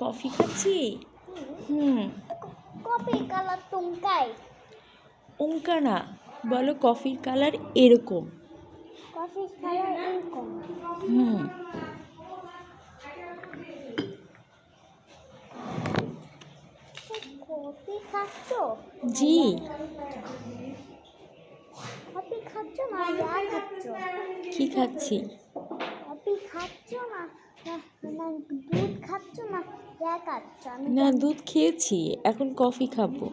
Coffee খাচ্ছি। হুম। কফির colour টুমকাই। ওঙ্কা না, বলো কফির কালার এরকম। কফির কালার এরকম। হুম। কফি খাচ্ছ? জি। কফি খাচ্ছ না ইয়া খাচ্ছ? কি খাচ্ছি? কফি খাচ্ছ না দুধ খাচ্ছ না ইয়া খাচ্ছ? না, দুধ খেয়েছি, এখন কফি খাবো।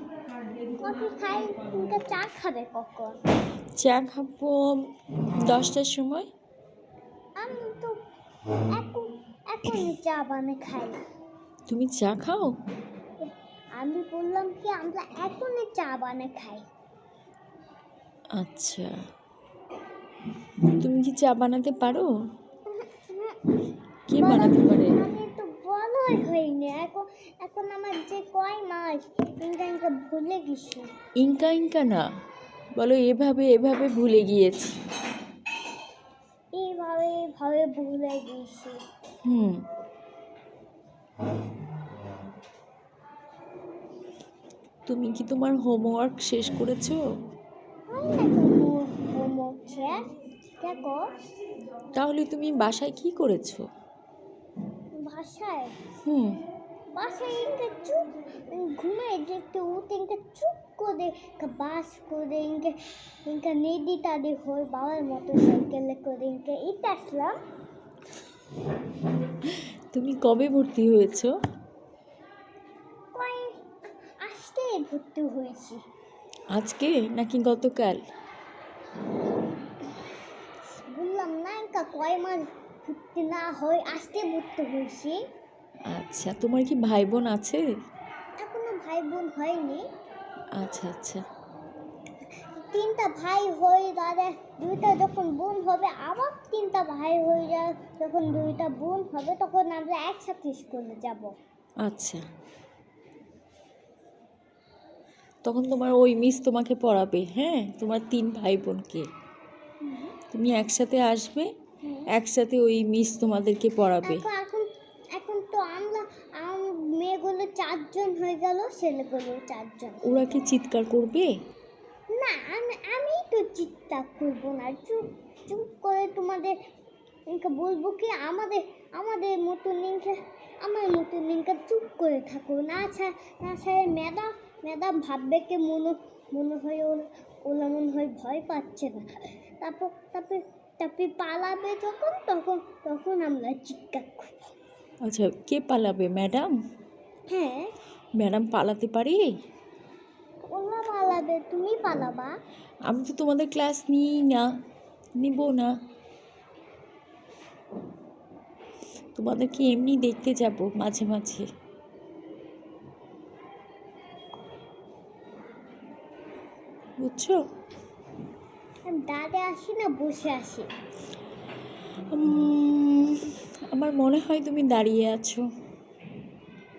কফি খাই কিন্তু চা খাবে কখন? চা খাবো 10টার সময়। আমি তো এখনই চা বানিয়ে খাই। তুমি চা খাও? আমি বললাম কি আমরা এখনই চা বানিয়ে খাই। আচ্ছা, তুমি কি চা বানাতে পারো? কে বানাতে পারে? আমি তো বড়ই হইনি, এখন আমার যে কয় মাস ইংরেজিটা ভুলে গেছি। ইনকা ইনকা না, বলো এভাবে এভাবে ভুলে গিয়েছি। এইভাবে ভুলে গেছি। হুম। তুমি কি তোমার হোমওয়ার্ক শেষ করেছো? দেখো তাহলে তুমি বাসায় কি করেছো? ভাষায় হুম। বাসায় ইনকে চুপ ঘুমাই দেখতে উঠে ইনকে চুপ করে বাস করে ইনকে নেদি টাদি হয়ে বাবার মোটর সাইকেলে করে ইনকে ইতে আসলাম। তুমি কবে ভর্তি হয়েছো? কয় আসতে ভর্তি হয়েছি। আজকে নাকি গতকাল? বললাম না ইনকা কয় মাস ভর্তি না হয় আসতে ভর্তি হয়েছি। আচ্ছা, তোমার কি ভাই বোন আছে? এখনো ভাই বোন হয়নি। আচ্ছা আচ্ছা। 3টা ভাই হয়ে দাদা 2টা যখন বোন হবে আবার 3টা ভাই হয়ে যায়, যখন 2টা বোন হবে তখন আমরা একসাথে স্কুলে যাব। আচ্ছা, তখন তোমার ওই মিস তোমাকে পড়াবে। হ্যাঁ, তোমার 3 ভাই বোনকে তুমি একসাথে আসবে, একসাথে ওই মিস তোমাদেরকে পড়াবে। এখন তো আমরা মেয়েগুলো 4জন হয়ে গেল, ছেলেগুলো 4জন। ওরা কি চিৎকার করবে? না, আমি তো চিৎকার করবো না, চুপ চুপ করে তোমাদের বলবো কি আমাদের মতো আমার মতো চুপ করে থাকো না। ম্যাডাম ভাববে কি মনে হয় ওরা মনে হয় ভয় পাচ্ছে না। তারপর পালাবে তখন আমরা চিৎকার করবো। আচ্ছা, কে পালাবে? ম্যাডাম? হ্যাঁ, ম্যাডাম পালাতে পারে? ওরা পালাবে, তুমি পালাবা? আমি তো তোমাদের ক্লাস নিব না। তোমাদেরকে এমনি দেখতে যাব মাঝে মাঝে। বুঝছো? দাঁড়ে আসি না বসে আসি? আমার মনে হয় তুমি দাঁড়িয়ে আছো।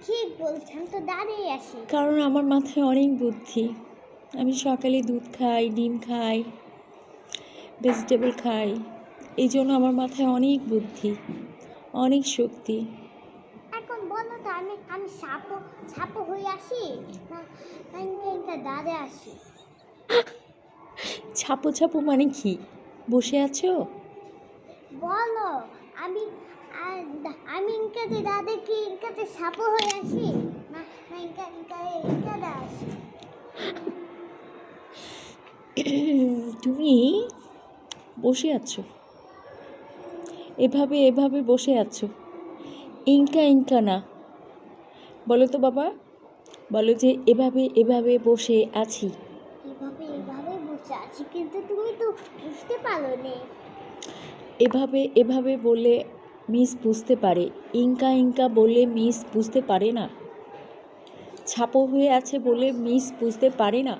ঠিক বলছেন, তো দাঁড়িয়ে আসি। কারণ আমার মাথায় অনেক বুদ্ধি। আমি সকালে দুধ খাই, ডিম খাই, ভেজিটেবল খাই, এই জন্য আমার মাথায় অনেক বুদ্ধি, অনেক শক্তি। এখন বলো তো আমি সাপও হয়ে আসি না দাঁড়িয়ে আসি? ছাপো ছাপো মানে কি? বসে আছো? বলো, আমি ইনকাতে দাদা কি ইনকাতে সাপও হয়ে আসি না ইনকাতে আসি? তুমি বসে আছো, এভাবে এভাবে বসে আছো। ইনকা ইনকা না, বলো তো বাবা, বলো যে এভাবে এভাবে বসে আছি। এভাবে বসে আছি, কিন্তু তুমি তো বুঝতে পারো নি। এভাবে এভাবে বলে মিস বুঝতে পারে, ইনকা ইনকা বলে মিস বুঝতে পারে না। ছাপো হয়ে আছে বলে মিস বুঝতে পারে না।